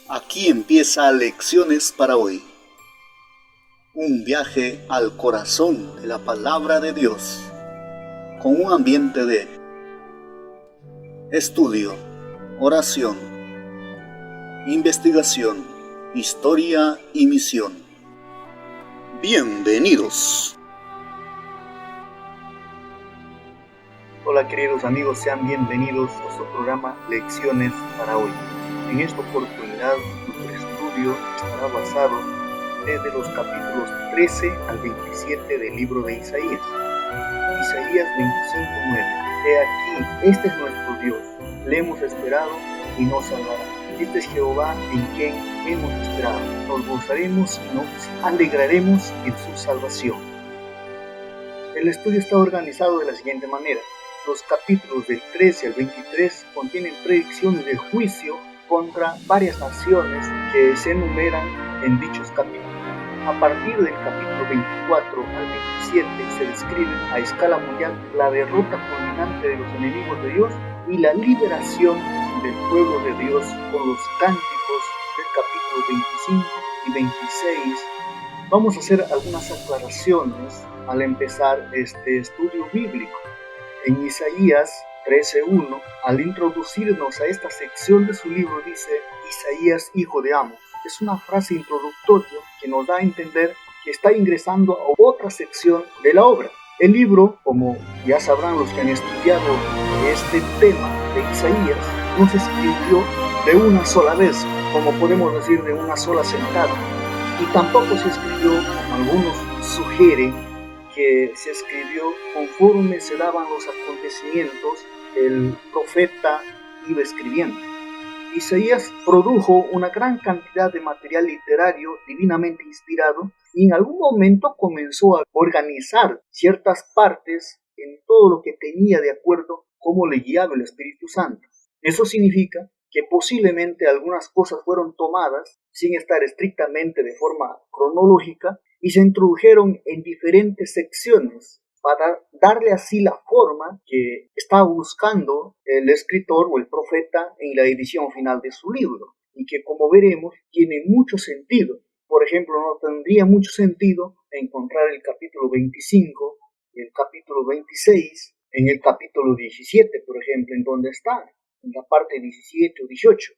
Aquí empieza Lecciones para hoy. Un viaje al corazón de la palabra de Dios, con un ambiente de estudio, oración, investigación, historia y misión. Bienvenidos. Hola queridos amigos, sean bienvenidos a su programa Lecciones para hoy. En esta oportunidad, nuestro estudio estará basado desde los capítulos 13 al 27 del libro de Isaías. Isaías 25:9. He aquí, este es nuestro Dios, le hemos esperado y nos salvará. Este es Jehová en quien hemos esperado. Nos gozaremos y nos alegraremos en su salvación. El estudio está organizado de la siguiente manera. Los capítulos del 13 al 23 contienen predicciones del juicio contra varias naciones que se enumeran en dichos capítulos. A partir del capítulo 24 al 27 se describe a escala mundial la derrota culminante de los enemigos de Dios y la liberación del pueblo de Dios con los cánticos del capítulo 25 y 26. Vamos a hacer algunas aclaraciones al empezar este estudio bíblico. En Isaías 13:1, al introducirnos a esta sección de su libro, dice Isaías, hijo de Amos. Es una frase introductoria que nos da a entender que está ingresando a otra sección de la obra. El libro, como ya sabrán los que han estudiado este tema de Isaías, no se escribió de una sola vez, como podemos decir de una sola sentada, y tampoco se escribió, como algunos sugieren, que se escribió conforme se daban los acontecimientos, el profeta iba escribiendo. Isaías produjo una gran cantidad de material literario divinamente inspirado y en algún momento comenzó a organizar ciertas partes en todo lo que tenía de acuerdo cómo le guiaba el Espíritu Santo. Eso significa que posiblemente algunas cosas fueron tomadas sin estar estrictamente de forma cronológica y se introdujeron en diferentes secciones para darle así la forma que estaba buscando el escritor o el profeta en la edición final de su libro, y que, como veremos, tiene mucho sentido. Por ejemplo, no tendría mucho sentido encontrar el capítulo 25, el capítulo 26, en el capítulo 17, por ejemplo, en donde está, en la parte 17 o 18.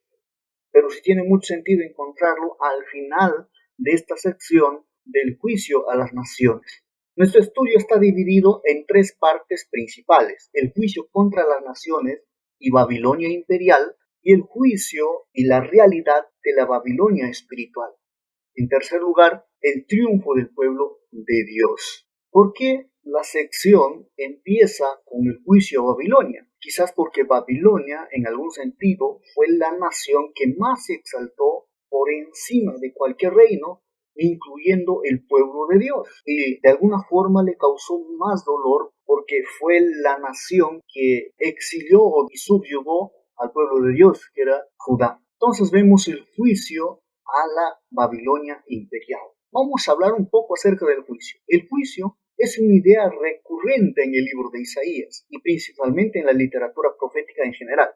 Pero sí tiene mucho sentido encontrarlo al final de esta sección del juicio a las naciones. Nuestro estudio está dividido en tres partes principales: el juicio contra las naciones y Babilonia imperial, y el juicio y la realidad de la Babilonia espiritual. En tercer lugar, el triunfo del pueblo de Dios. ¿Por qué la sección empieza con el juicio a Babilonia? Quizás porque Babilonia, en algún sentido, fue la nación que más se exaltó por encima de cualquier reino, incluyendo el pueblo de Dios, y de alguna forma le causó más dolor porque fue la nación que exilió y subyugó al pueblo de Dios, que era Judá. Entonces vemos el juicio a la Babilonia imperial. Vamos a hablar un poco acerca del juicio. El juicio es una idea recurrente en el libro de Isaías y principalmente en la literatura profética en general.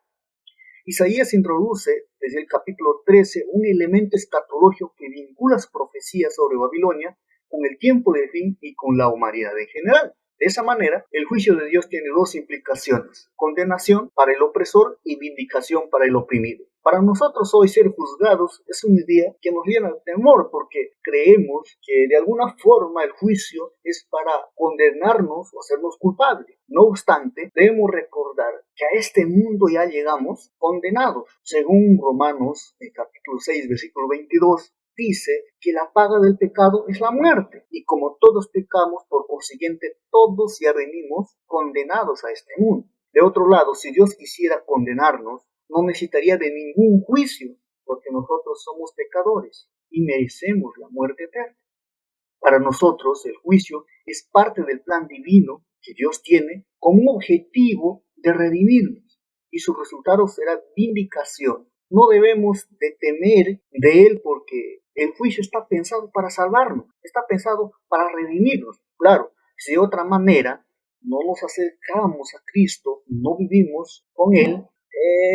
Isaías introduce desde el capítulo 13 un elemento escatológico que vincula las profecías sobre Babilonia con el tiempo del fin y con la humanidad en general. De esa manera, el juicio de Dios tiene dos implicaciones: condenación para el opresor y vindicación para el oprimido. Para nosotros hoy ser juzgados es una idea que nos llena de temor porque creemos que de alguna forma el juicio es para condenarnos o hacernos culpables. No obstante, debemos recordar que a este mundo ya llegamos condenados. Según Romanos, el capítulo 6, versículo 22, dice que la paga del pecado es la muerte, y como todos pecamos, por consiguiente todos ya venimos condenados a este mundo. De otro lado, si Dios quisiera condenarnos, no necesitaría de ningún juicio, porque nosotros somos pecadores y merecemos la muerte eterna. Para nosotros el juicio es parte del plan divino que Dios tiene con un objetivo de redimirnos, y su resultado será vindicación. No debemos de temer de él porque el juicio está pensado para salvarnos, está pensado para redimirnos. Claro, si de otra manera no nos acercamos a Cristo, no vivimos con él,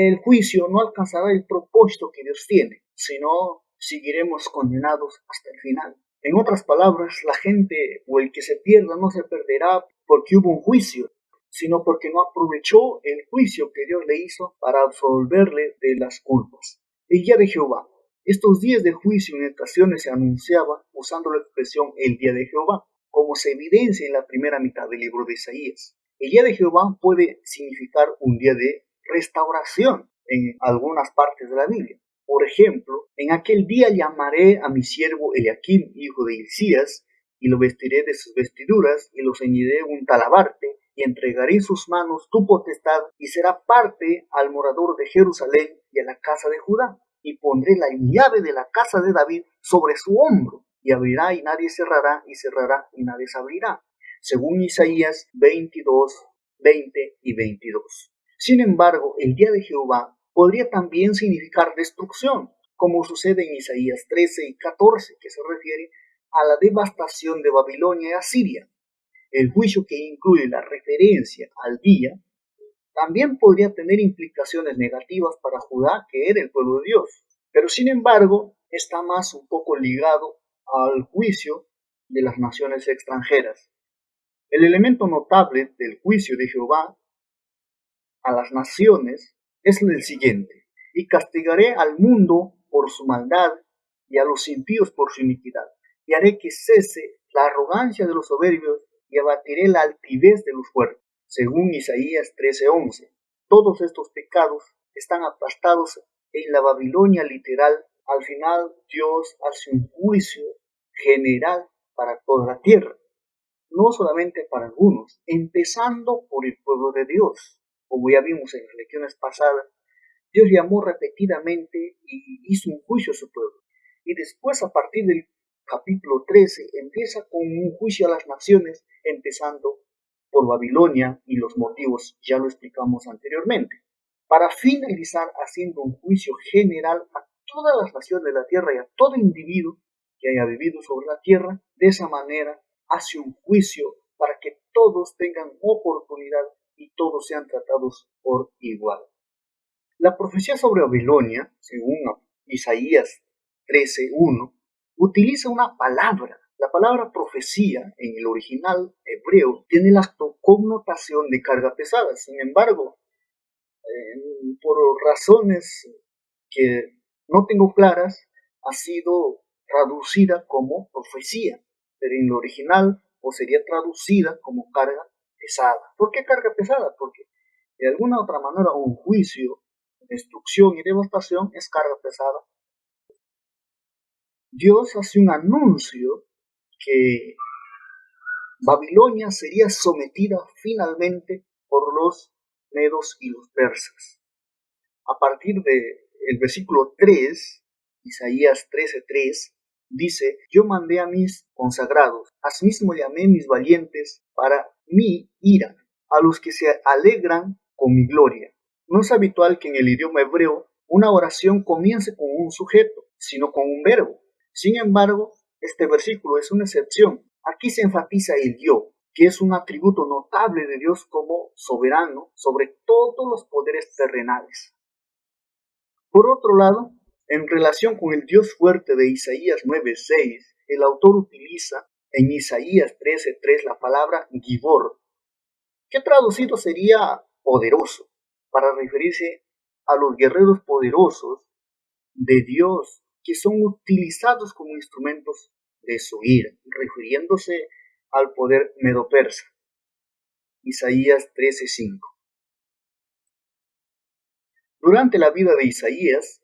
el juicio no alcanzará el propósito que Dios tiene. si no, seguiremos condenados hasta el final. En otras palabras, la gente o el que se pierda no se perderá porque hubo un juicio, sino porque no aprovechó el juicio que Dios le hizo para absolverle de las culpas. El día de Jehová. Estos días de juicio en ocasiones se anunciaba usando la expresión el día de Jehová, como se evidencia en la primera mitad del libro de Isaías. El día de Jehová puede significar un día de restauración en algunas partes de la Biblia. Por ejemplo, en aquel día llamaré a mi siervo Eliakim, hijo de Hilcías, y lo vestiré de sus vestiduras, y lo ceñiré un talabarte, y entregaré en sus manos tu potestad, y será parte al morador de Jerusalén y a la casa de Judá, y pondré la llave de la casa de David sobre su hombro, y abrirá y nadie cerrará, y cerrará y nadie se abrirá. Según Isaías 22, 20 y 22. Sin embargo, el día de Jehová podría también significar destrucción, como sucede en Isaías 13 y 14, que se refiere a la devastación de Babilonia y Asiria. El juicio que incluye la referencia al día también podría tener implicaciones negativas para Judá, que era el pueblo de Dios, pero sin embargo está más un poco ligado al juicio de las naciones extranjeras. El elemento notable del juicio de Jehová a las naciones es el siguiente: y castigaré al mundo por su maldad y a los impíos por su iniquidad, y haré que cese la arrogancia de los soberbios y abatiré la altivez de los fuertes. Según Isaías 13:11, todos estos pecados están aplastados en la Babilonia literal. Al final Dios hace un juicio general para toda la tierra, no solamente para algunos, empezando por el pueblo de Dios. Como ya vimos en las lecciones pasadas, Dios llamó repetidamente y hizo un juicio a su pueblo. Y después, a partir del capítulo 13, empieza con un juicio a las naciones, empezando por Babilonia, y los motivos ya lo explicamos anteriormente, para finalizar haciendo un juicio general a todas las naciones de la tierra y a todo individuo que haya vivido sobre la tierra. De esa manera hace un juicio para que todos tengan oportunidad y todos sean tratados por igual. La profecía sobre Babilonia, según Isaías 13:1, utiliza una palabra. La palabra profecía en el original hebreo tiene la connotación de carga pesada. Sin embargo, por razones que no tengo claras, ha sido traducida como profecía, pero en lo original o sería traducida como carga pesada. ¿Por qué carga pesada? Porque de alguna otra manera un juicio, destrucción y devastación es carga pesada. Dios hace un anuncio que Babilonia sería sometida finalmente por los medos y los persas. A partir del versículo 3, Isaías 13:3, dice: yo mandé a mis consagrados, asimismo llamé a mis valientes para mi ira, a los que se alegran con mi gloria. No es habitual que en el idioma hebreo una oración comience con un sujeto, sino con un verbo. Sin embargo, este versículo es una excepción. Aquí se enfatiza el yo, que es un atributo notable de Dios como soberano sobre todos los poderes terrenales. Por otro lado, en relación con el Dios fuerte de Isaías 9:6, el autor utiliza en Isaías 13:3 la palabra Gibor, que traducido sería poderoso, para referirse a los guerreros poderosos de Dios que son utilizados como instrumentos de su ira, refiriéndose al poder medo-persa. Isaías 13:5. Durante la vida de Isaías,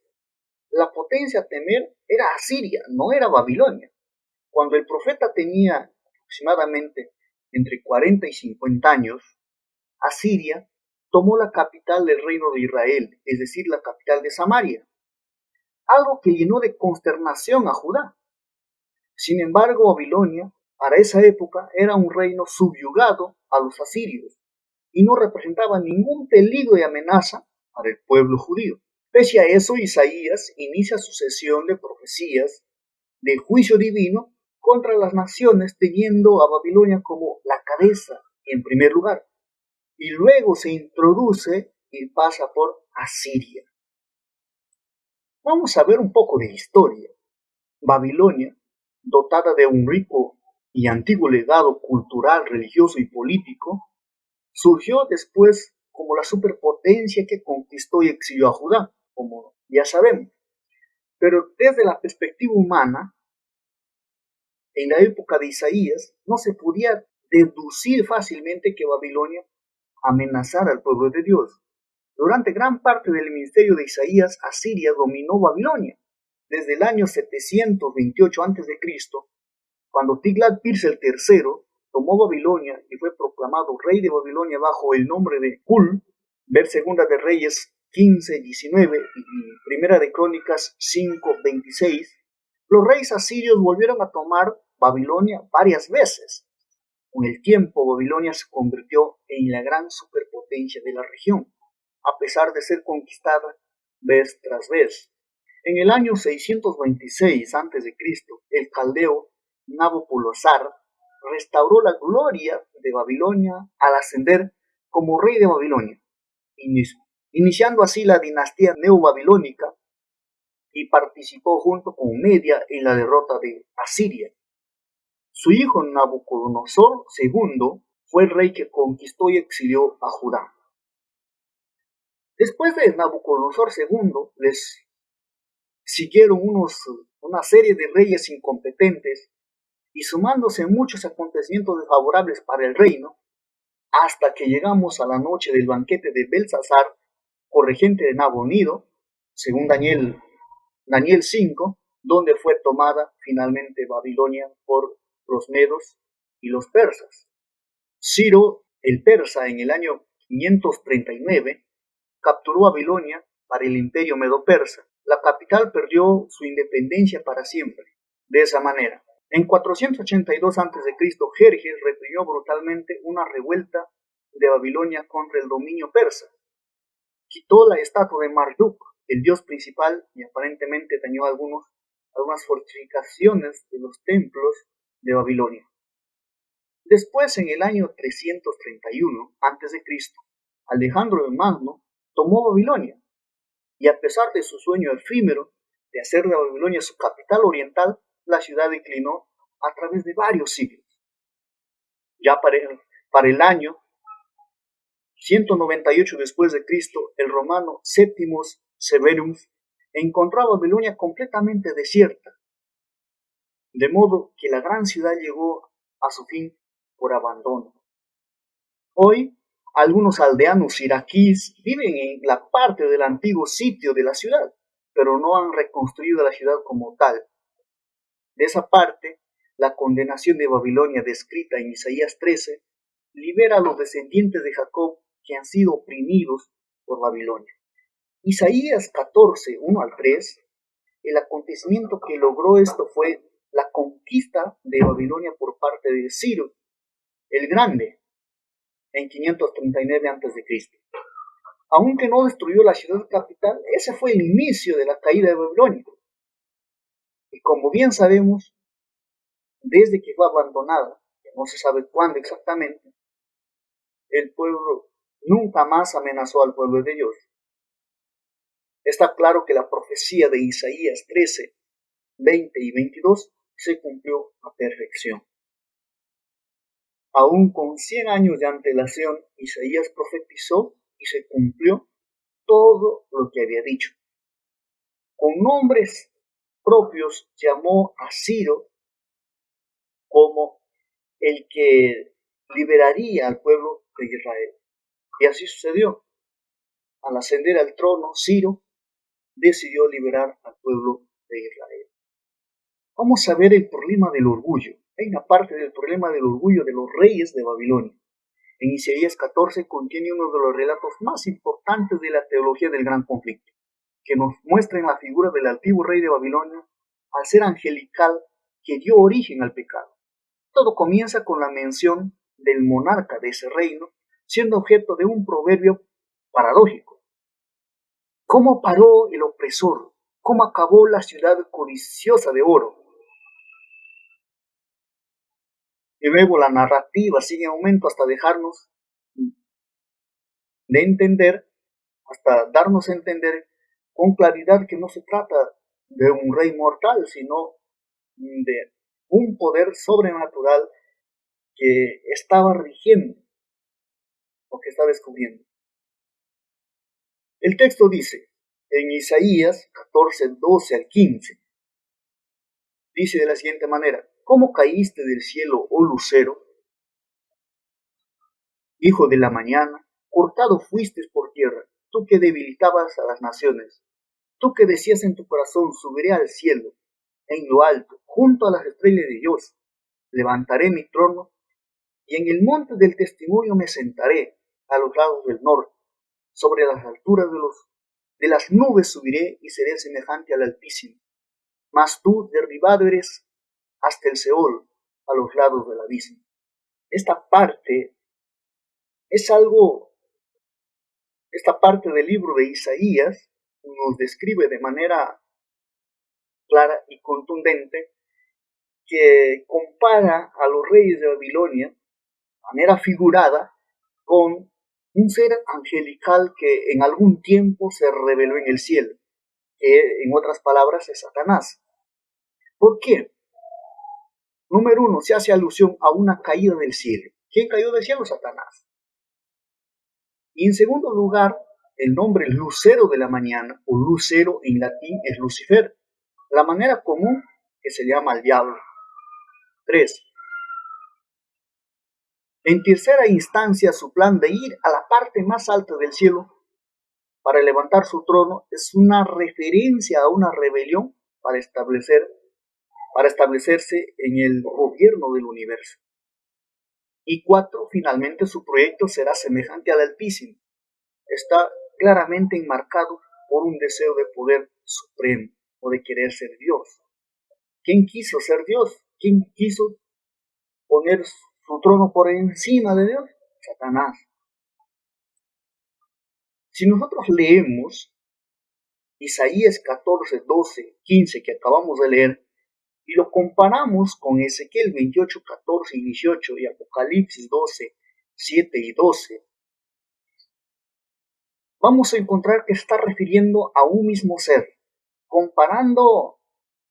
la potencia a temer era Asiria, no era Babilonia. Cuando el profeta tenía aproximadamente entre 40 y 50 años, Asiria tomó la capital del reino de Israel, es decir, la capital de Samaria, algo que llenó de consternación a Judá. Sin embargo, Babilonia, para esa época, era un reino subyugado a los asirios y no representaba ningún peligro y amenaza para el pueblo judío. Pese a eso, Isaías inicia su sesión de profecías de juicio divino contra las naciones, teniendo a Babilonia como la cabeza en primer lugar, y luego se introduce y pasa por Asiria. Vamos a ver un poco de historia. Babilonia, dotada de un rico y antiguo legado cultural, religioso y político, surgió después como la superpotencia que conquistó y exilió a Judá, como ya sabemos. Pero desde la perspectiva humana, en la época de Isaías, no se podía deducir fácilmente que Babilonia amenazara al pueblo de Dios. Durante gran parte del ministerio de Isaías, Asiria dominó Babilonia. Desde el año 728 a.C., cuando Tiglat-Pileser III tomó Babilonia y fue proclamado rey de Babilonia bajo el nombre de Kul, ver Segunda de Reyes 15:19 y Primera de Crónicas 5:26, los reyes asirios volvieron a tomar Babilonia varias veces. Con el tiempo, Babilonia se convirtió en la gran superpotencia de la región, a pesar de ser conquistada vez tras vez. En el año 626 a.C., el caldeo Nabopolassar restauró la gloria de Babilonia al ascender como rey de Babilonia, iniciando así la dinastía neobabilónica, y participó junto con Media en la derrota de Asiria. Su hijo Nabucodonosor II fue el rey que conquistó y exilió a Judá. Después de Nabucodonosor II les siguieron una serie de reyes incompetentes, y sumándose muchos acontecimientos desfavorables para el reino, hasta que llegamos a la noche del banquete de Belsasar, corregente de Nabonido, según Daniel 5, donde fue tomada finalmente Babilonia por los medos y los persas. Ciro el persa, en el año 539, capturó Babilonia para el imperio medo-persa. La capital perdió su independencia para siempre. De esa manera, en 482 a.C., Jerjes reprimió brutalmente una revuelta de Babilonia contra el dominio persa. Quitó la estatua de Marduk, el dios principal, y aparentemente dañó algunas fortificaciones de los templos de Babilonia. Después, en el año 331 a.C., Alejandro el Magno tomó Babilonia, y a pesar de su sueño efímero de hacer de Babilonia su capital oriental, la ciudad declinó a través de varios siglos. Ya para el año 198 después de Cristo, el romano Septimus Severus encontró a Babilonia completamente desierta, de modo que la gran ciudad llegó a su fin por abandono. Hoy, algunos aldeanos iraquíes viven en la parte del antiguo sitio de la ciudad, pero no han reconstruido la ciudad como tal. De esa parte, la condenación de Babilonia descrita en Isaías 13 libera a los descendientes de Jacob que han sido oprimidos por Babilonia. Isaías 14, 1 al 3, el acontecimiento que logró esto fue la conquista de Babilonia por parte de Ciro el Grande en 539 a.C. Aunque no destruyó la ciudad capital, ese fue el inicio de la caída de Babilonia. Y como bien sabemos, desde que fue abandonada, que no se sabe cuándo exactamente, el pueblo nunca más amenazó al pueblo de Dios. Está claro que la profecía de Isaías 13, 20 y 22 se cumplió a perfección. Aún con 100 años de antelación, Isaías profetizó y se cumplió todo lo que había dicho. Con nombres propios llamó a Ciro como el que liberaría al pueblo de Israel. Y así sucedió. Al ascender al trono, Ciro decidió liberar al pueblo de Israel. Vamos a ver el problema del orgullo. Hay una parte del problema del orgullo de los reyes de Babilonia. En Isaías 14 contiene uno de los relatos más importantes de la teología del gran conflicto, que nos muestra en la figura del antiguo rey de Babilonia al ser angelical que dio origen al pecado. Todo comienza con la mención del monarca de ese reino, siendo objeto de un proverbio paradójico. ¿Cómo paró el opresor? ¿Cómo acabó la ciudad codiciosa de oro? Y luego la narrativa sigue en aumento hasta dejarnos de entender, hasta darnos a entender con claridad que no se trata de un rey mortal, sino de un poder sobrenatural que estaba rigiendo o que estaba descubriendo. El texto dice, en Isaías 14, 12 al 15, dice de la siguiente manera: ¿Cómo caíste del cielo, oh lucero, hijo de la mañana? Cortado fuiste por tierra, tú que debilitabas a las naciones, tú que decías en tu corazón, subiré al cielo, en lo alto, junto a las estrellas de Dios, levantaré mi trono, y en el monte del testimonio me sentaré, a los lados del norte, sobre las alturas de las nubes subiré y seré semejante al Altísimo. Mas tú derribado eres hasta el Seol, a los lados del abismo. Esta parte es esta parte del libro de Isaías nos describe de manera clara y contundente que compara a los reyes de Babilonia, de manera figurada, con un ser angelical que en algún tiempo se reveló en el cielo, que en otras palabras es Satanás. ¿Por qué? Número uno, se hace alusión a una caída del cielo. ¿Quién cayó del cielo? Satanás. Y en segundo lugar, el nombre lucero de la mañana, o lucero en latín, es Lucifer, la manera común que se llama al diablo. 3. En tercera instancia, su plan de ir a la parte más alta del cielo para levantar su trono es una referencia a una rebelión para establecerse en el gobierno del universo. Y 4, finalmente su proyecto será semejante al Altísimo. Está claramente enmarcado por un deseo de poder supremo o de querer ser Dios. ¿Quién quiso ser Dios? ¿Quién quiso poner su trono por encima de Dios? Satanás. Si nosotros leemos Isaías 14, 12, 15 que acabamos de leer y lo comparamos con Ezequiel 28, 14 y 18 y Apocalipsis 12, 7 y 12, vamos a encontrar que está refiriendo a un mismo ser, comparando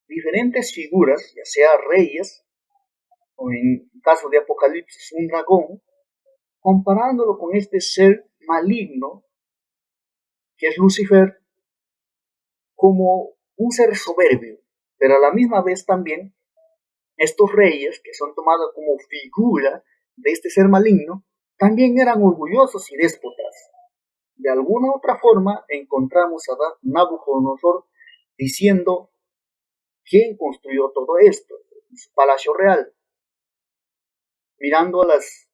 diferentes figuras, ya sea reyes, o en caso de Apocalipsis un dragón, comparándolo con este ser maligno, que es Lucifer, como un ser soberbio, pero a la misma vez también estos reyes, que son tomados como figura de este ser maligno, también eran orgullosos y déspotas. De alguna u otra forma encontramos a Nabucodonosor diciendo quién construyó todo esto, su palacio real, mirando a las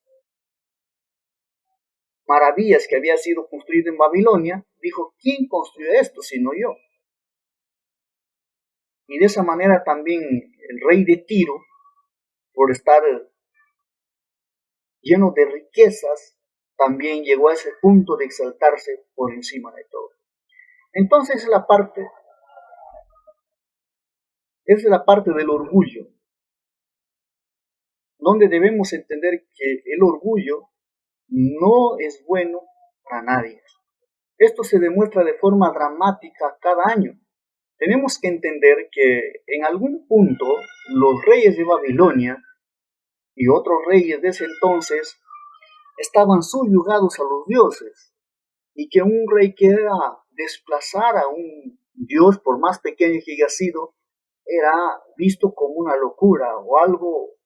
maravillas que había sido construido en Babilonia, dijo, ¿quién construyó esto sino yo? Y de esa manera también el rey de Tiro, por estar lleno de riquezas, también llegó a ese punto de exaltarse por encima de todo. Entonces es la parte del orgullo, donde debemos entender que el orgullo no es bueno para nadie. Esto se demuestra de forma dramática cada año. Tenemos que entender que en algún punto los reyes de Babilonia y otros reyes de ese entonces estaban subyugados a los dioses, y que un rey quiera desplazar a un dios, por más pequeño que haya sido, era visto como una locura o algo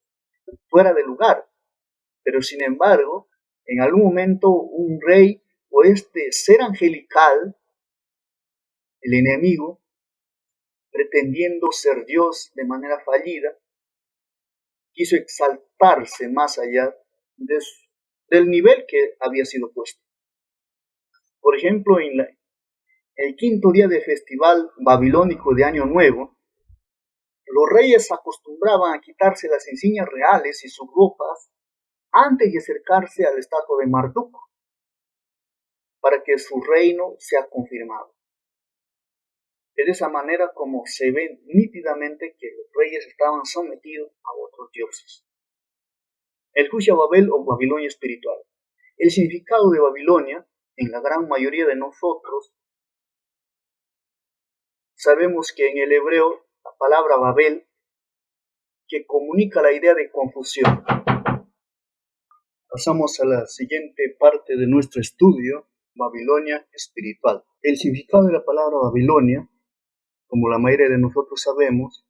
fuera de lugar. Pero sin embargo, en algún momento un rey o este ser angelical, el enemigo, pretendiendo ser Dios de manera fallida, quiso exaltarse más allá del nivel que había sido puesto. Por ejemplo, en el quinto día del festival babilónico de Año Nuevo, los reyes acostumbraban a quitarse las insignias reales y sus ropas antes de acercarse a la estatua de Marduk, para que su reino sea confirmado. Es de esa manera como se ve nítidamente que los reyes estaban sometidos a otros dioses. El juicio a Babel o Babilonia espiritual. El significado de Babilonia, en la gran mayoría de nosotros, Sabemos que en el hebreo la palabra Babel que comunica la idea de confusión. Pasamos a la siguiente parte de nuestro estudio, Babilonia espiritual. El significado de la palabra Babilonia, como la mayoría de nosotros sabemos,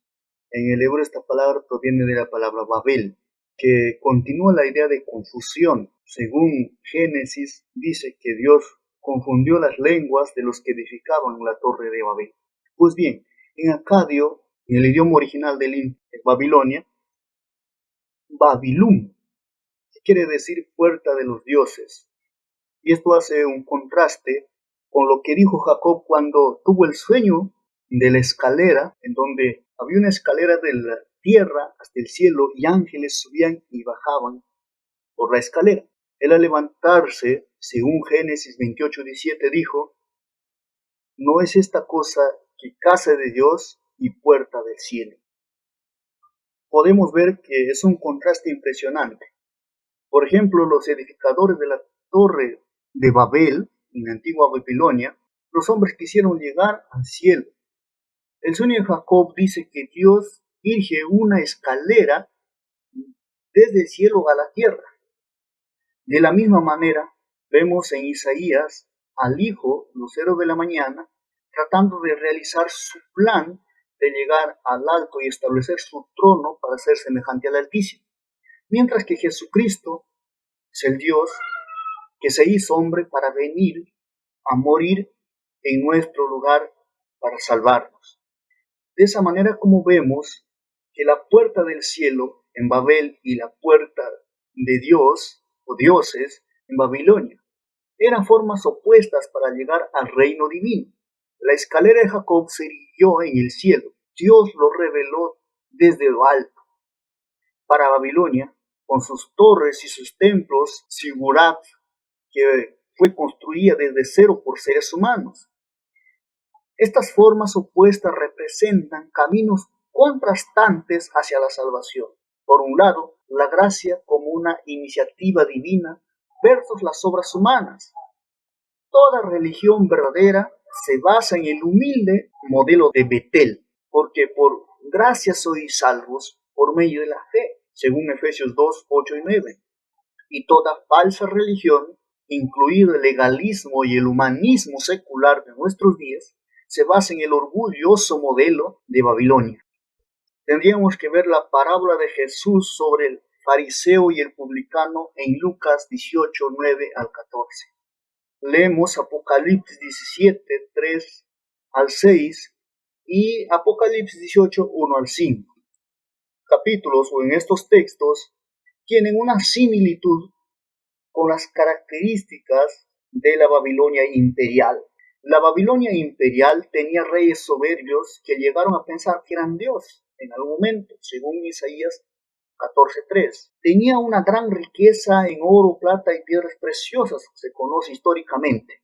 en el hebreo esta palabra proviene de la palabra Babel, que continúa la idea de confusión. Según Génesis, dice que Dios confundió las lenguas de los que edificaban la torre de Babel. Pues bien, en acadio, en el idioma original de Babilonia, Babilum, que quiere decir puerta de los dioses. Y esto hace un contraste con lo que dijo Jacob cuando tuvo el sueño de la escalera, en donde había una escalera de la tierra hasta el cielo y ángeles subían y bajaban por la escalera. Él al levantarse, según Génesis 28:17, dijo: no es esta cosa que casa de Dios y puerta del cielo. Podemos ver que es un contraste impresionante. Por ejemplo, los edificadores de la torre de Babel, en la antigua Babilonia, los hombres quisieron llegar al cielo. El sueño de Jacob dice que Dios erige una escalera desde el cielo a la tierra. De la misma manera, vemos en Isaías al hijo, lucero de la mañana, tratando de realizar su plan de llegar al alto y establecer su trono para ser semejante al Altísimo. Mientras que Jesucristo es el Dios que se hizo hombre para venir a morir en nuestro lugar para salvarnos. De esa manera como vemos que la puerta del cielo en Babel y la puerta de Dios o dioses en Babilonia eran formas opuestas para llegar al reino divino. La escalera de Jacob se erigió en el cielo. Dios lo reveló desde lo alto. Para Babilonia, con sus torres y sus templos, Sigurat, que fue construida desde cero por seres humanos. Estas formas opuestas representan caminos contrastantes hacia la salvación. Por un lado, la gracia como una iniciativa divina versus las obras humanas. Toda religión verdadera se basa en el humilde modelo de Betel, porque por gracia sois salvos por medio de la fe, según Efesios 2, 8 y 9. Y toda falsa religión, incluido el legalismo y el humanismo secular de nuestros días, se basa en el orgulloso modelo de Babilonia. Tendríamos que ver la parábola de Jesús sobre el fariseo y el publicano en Lucas 18, 9 al 14. Leemos Apocalipsis 17, 3 al 6 y Apocalipsis 18, 1 al 5. Capítulos o en estos textos tienen una similitud con las características de la Babilonia imperial. La Babilonia imperial tenía reyes soberbios que llegaron a pensar que eran Dios en algún momento, según Isaías 14:3. Tenía una gran riqueza en oro, plata y piedras preciosas, se conoce históricamente.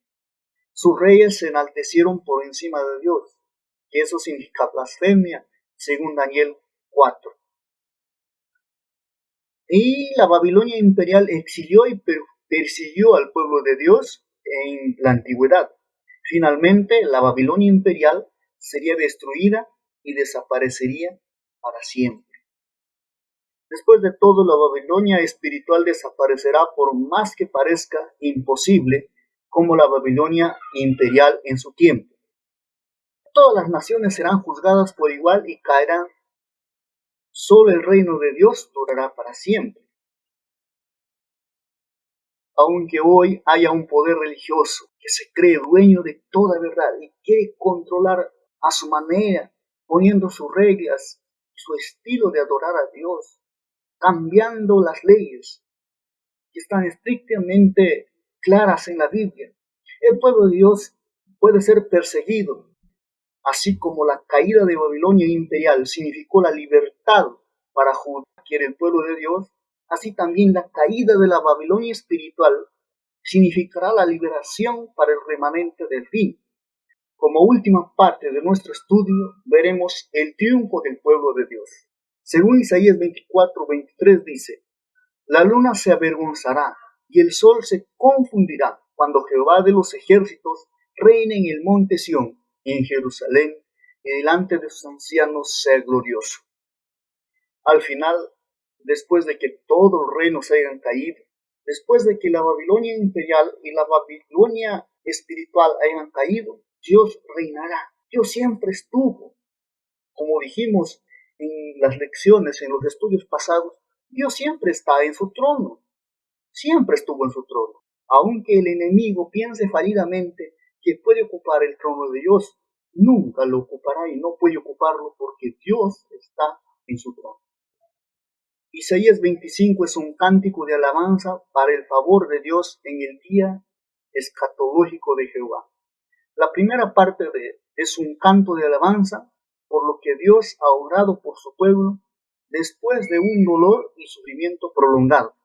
Sus reyes se enaltecieron por encima de Dios, que eso significa blasfemia, según Daniel 4. Y la Babilonia imperial exilió y persiguió al pueblo de Dios en la antigüedad. Finalmente, la Babilonia imperial sería destruida y desaparecería para siempre. Después de todo, la Babilonia espiritual desaparecerá por más que parezca imposible, como la Babilonia imperial en su tiempo. Todas las naciones serán juzgadas por igual y caerán. Solo el reino de Dios durará para siempre. Aunque hoy haya un poder religioso que se cree dueño de toda verdad y quiere controlar a su manera, poniendo sus reglas, su estilo de adorar a Dios, cambiando las leyes que están estrictamente claras en la Biblia, el pueblo de Dios puede ser perseguido. Así como la caída de Babilonia imperial significó la libertad para Judá, que era el pueblo de Dios, así también la caída de la Babilonia espiritual significará la liberación para el remanente del fin. Como última parte de nuestro estudio, veremos el triunfo del pueblo de Dios. Según Isaías 24:23 dice: la luna se avergonzará y el sol se confundirá cuando Jehová de los ejércitos reine en el monte Sión, en Jerusalén, y delante de sus ancianos sea glorioso. Al final, después de que todos los reinos hayan caído, después de que la Babilonia imperial y la Babilonia espiritual hayan caído, Dios reinará. Dios siempre estuvo. Como dijimos en las lecciones, en los estudios pasados, Dios siempre está en su trono. Siempre estuvo en su trono. Aunque el enemigo piense fallidamente que puede ocupar el trono de Dios, nunca lo ocupará y no puede ocuparlo porque Dios está en su trono. Isaías 25 es un cántico de alabanza para el favor de Dios en el día escatológico de Jehová. La primera parte es un canto de alabanza por lo que Dios ha obrado por su pueblo después de un dolor y sufrimiento prolongado.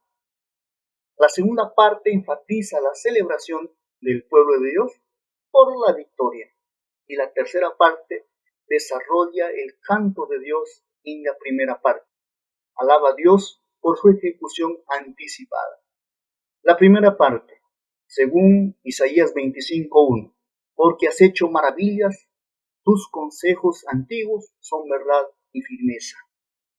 La segunda parte enfatiza la celebración del pueblo de Dios por la victoria. Y la tercera parte desarrolla el canto de Dios en la primera parte. Alaba a Dios por su ejecución anticipada. La primera parte, según Isaías 25:1, porque has hecho maravillas, tus consejos antiguos son verdad y firmeza.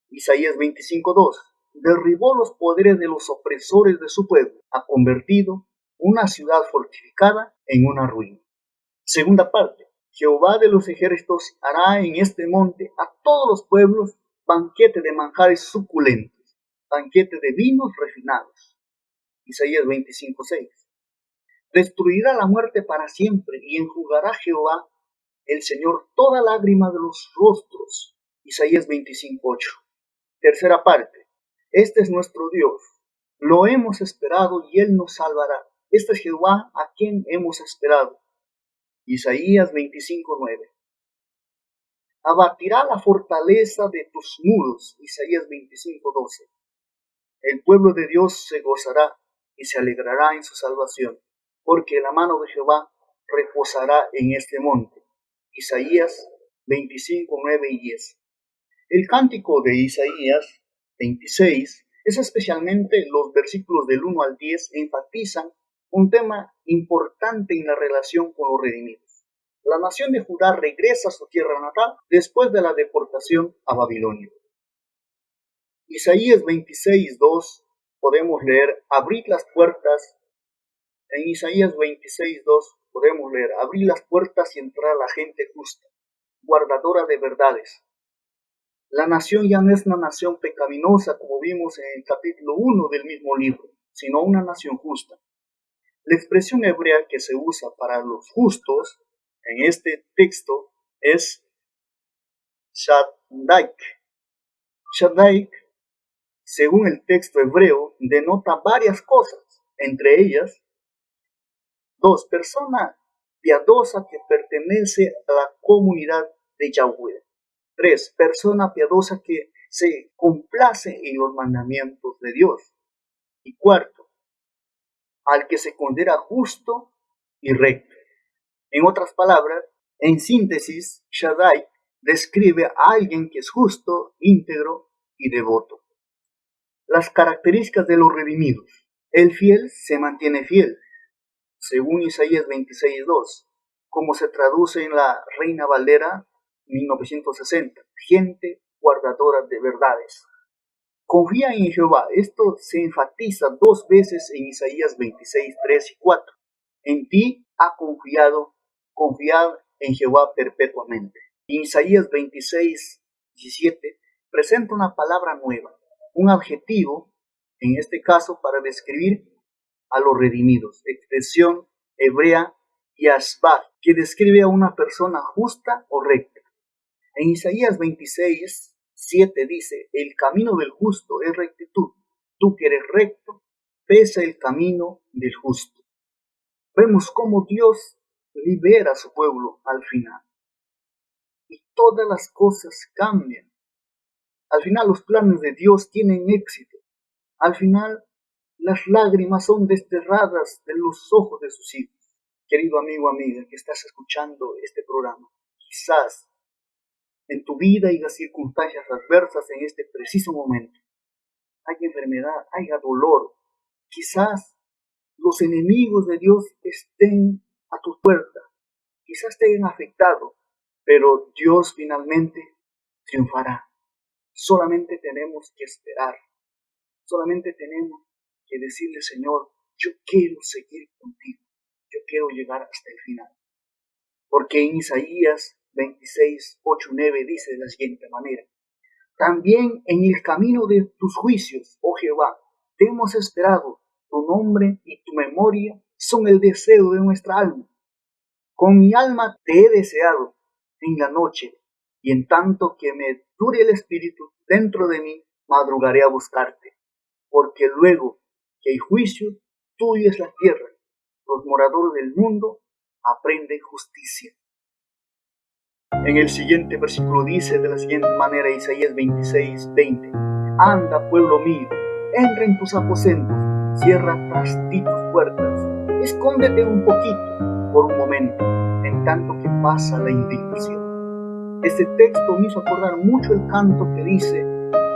Isaías 25:2, derribó los poderes de los opresores de su pueblo, ha convertido una ciudad fortificada en una ruina. Segunda parte, Jehová de los ejércitos hará en este monte a todos los pueblos banquete de manjares suculentos, banquete de vinos refinados. Isaías 25:6. Destruirá la muerte para siempre y enjugará Jehová, el Señor, toda lágrima de los rostros. Isaías 25:8. Tercera parte. Este es nuestro Dios. Lo hemos esperado y Él nos salvará. Este es Jehová a quien hemos esperado. Isaías 25:9. Abatirá la fortaleza de tus muros. Isaías 25:12. El pueblo de Dios se gozará y se alegrará en su salvación, porque la mano de Jehová reposará en este monte. Isaías 25:9 y 10. El cántico de Isaías 26 es especialmente los versículos del 1 al 10 enfatizan un tema importante en la relación con los redimidos. La nación de Judá regresa a su tierra natal después de la deportación a Babilonia. Isaías 26:2 podemos leer, abrid las puertas. En Isaías 26:2 podemos leer, abrid las puertas y entrar la gente justa, guardadora de verdades. La nación ya no es una nación pecaminosa como vimos en el capítulo 1 del mismo libro, sino una nación justa. La expresión hebrea que se usa para los justos en este texto es Shadaik. Shadaik, según el texto hebreo, denota varias cosas, entre ellas, 2. Persona piadosa que pertenece a la comunidad de Yahweh. 3. Persona piadosa que se complace en los mandamientos de Dios. Y 4. Al que se considera justo y recto. En otras palabras, en síntesis, Shaddai describe a alguien que es justo, íntegro y devoto. Las características de los redimidos. El fiel se mantiene fiel, según Isaías 26:2, como se traduce en la Reina Valera 1960, gente guardadora de verdades. Confía en Jehová. Esto se enfatiza 2 veces en Isaías 26:3 y 4. En ti ha confiado, confiad en Jehová perpetuamente. En Isaías 26:17 presenta una palabra nueva, un adjetivo, en este caso para describir a los redimidos, expresión hebrea yashbah, que describe a una persona justa o recta. En Isaías 26:7 dice, el camino del justo es rectitud, tú que eres recto, pesa el camino del justo. Vemos cómo Dios libera a su pueblo al final. Y todas las cosas cambian. Al final los planes de Dios tienen éxito. Al final las lágrimas son desterradas de los ojos de sus hijos. Querido amigo, amiga, que estás escuchando este programa, quizás en tu vida haya circunstancias adversas en este preciso momento. Hay enfermedad, haya dolor. Quizás los enemigos de Dios estén a tu puerta. Quizás te hayan afectado. pero Dios finalmente triunfará. Solamente tenemos que esperar. Solamente tenemos que decirle, Señor, yo quiero seguir contigo. Yo quiero llegar hasta el final. Porque en Isaías 26, 8, 9 dice de la siguiente manera: también en el camino de tus juicios, oh Jehová, te hemos esperado. Tu nombre y tu memoria son el deseo de nuestra alma. Con mi alma te he deseado en la noche, y en tanto que me dure el espíritu dentro de mí, madrugaré a buscarte. Porque luego que hay juicio, tuya es la tierra. Los moradores del mundo aprenden justicia. En el siguiente versículo dice de la siguiente manera, Isaías 26, 20: anda, pueblo mío, entra en tus aposentos, cierra tras ti tus puertas, escóndete un poquito por un momento, en tanto que pasa la indignación. Este texto me hizo acordar mucho el canto que dice,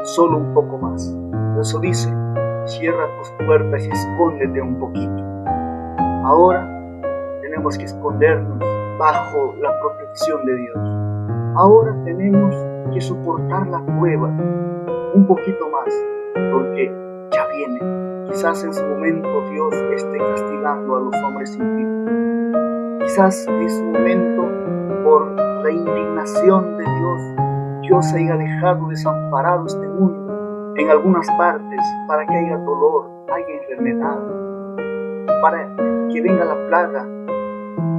solo un poco más. Por eso dice, cierra tus puertas y escóndete un poquito. Ahora tenemos que escondernos bajo la protección de Dios. Ahora tenemos que soportar la prueba un poquito más, porque ya viene. Quizás en su momento Dios esté castigando a los hombres impíos. Quizás en su momento, por la indignación de Dios haya dejado desamparado este mundo en algunas partes, para que haya dolor, haya enfermedad, para que venga la plaga,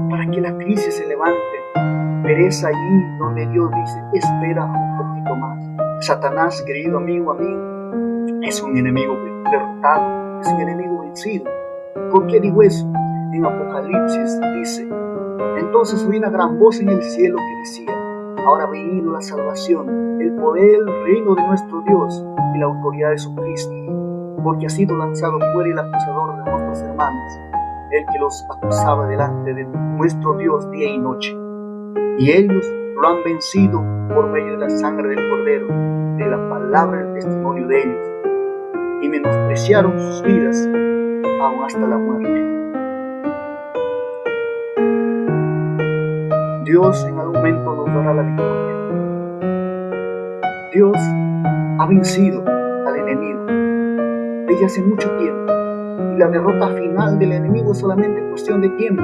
para que la crisis se levante. Pero es allí donde Dios dice, espera un poquito más. Satanás, querido amigo, es un enemigo derrotado, es un enemigo vencido. ¿Por qué digo eso? En Apocalipsis dice, entonces oí una gran voz en el cielo que decía, ahora ha venido la salvación, el poder, el reino de nuestro Dios y la autoridad de su Cristo, porque ha sido lanzado fuera el acusador de nuestros hermanos, el que los acusaba delante de nuestro Dios día y noche. Y ellos lo han vencido por medio de la sangre del Cordero, de la palabra del testimonio de ellos, y menospreciaron sus vidas aún hasta la muerte. Dios en algún momento nos dará la victoria. Dios ha vencido al enemigo desde hace mucho tiempo, y la derrota final del enemigo es solamente cuestión de tiempo.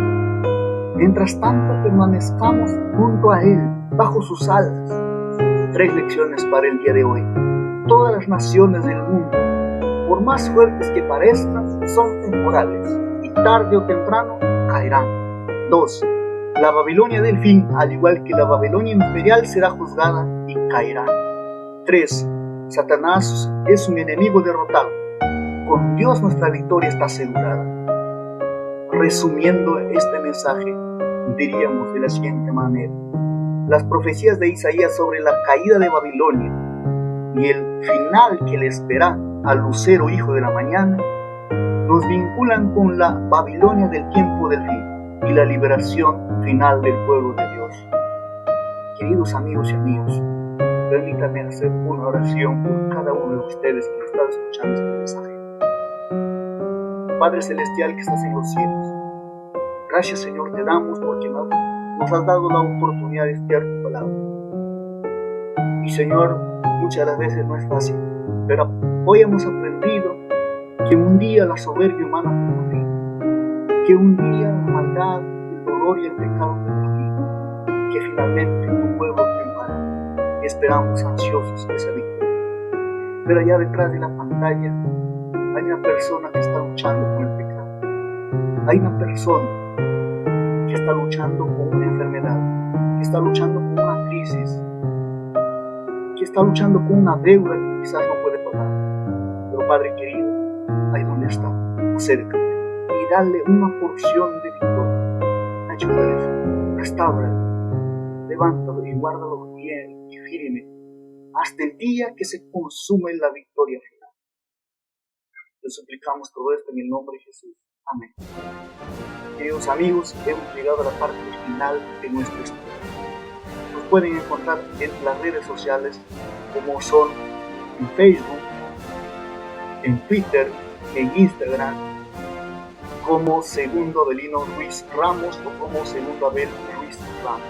Mientras tanto permanezcamos junto a Él, bajo sus alas. 3 lecciones para el día de hoy. Todas las naciones del mundo, por más fuertes que parezcan, son temporales y tarde o temprano caerán. 2. La Babilonia del fin, al igual que la Babilonia imperial, será juzgada y caerá. 3. Satanás es un enemigo derrotado. Con Dios nuestra victoria está asegurada. Resumiendo este mensaje, diríamos de la siguiente manera: las profecías de Isaías sobre la caída de Babilonia y el final que le espera al lucero hijo de la mañana nos vinculan con la Babilonia del tiempo del fin y la liberación final del pueblo de Dios. Queridos amigos y amigas, permítanme hacer una oración por cada uno de ustedes que están escuchando este mensaje. Padre Celestial que estás en los cielos, gracias, Señor, te damos porque nos has dado la oportunidad de estudiar tu palabra. Y, Señor, muchas de las veces no es fácil, pero hoy hemos aprendido que un día la soberbia humana tendrá fin, que un día la maldad, el dolor y el pecado tendrá fin, que finalmente tu pueblo triunfará. Esperamos ansiosos esa victoria. Pero allá detrás de la pantalla hay una persona que está luchando con el pecado. Hay una persona que está luchando con una enfermedad, que está luchando con una crisis, que está luchando con una deuda que quizás no puede pagar. Pero Padre querido, ahí donde está, acércate y dale una porción de victoria. Ayúdale, restáuralo, levántalo y guárdalo bien y firme hasta el día que se consume la victoria final. Te suplicamos todo esto en el nombre de Jesús. Amén. Queridos amigos, hemos llegado a la parte final de nuestro estudio. Nos pueden encontrar en las redes sociales como son en Facebook, en Twitter, en Instagram, como Segundo Abelino Ruiz Ramos o como Segundo Abel Ruiz Ramos.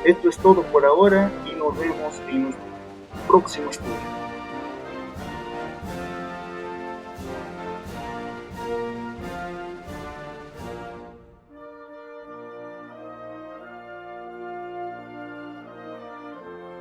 Esto es todo por ahora y nos vemos en nuestro próximo estudio.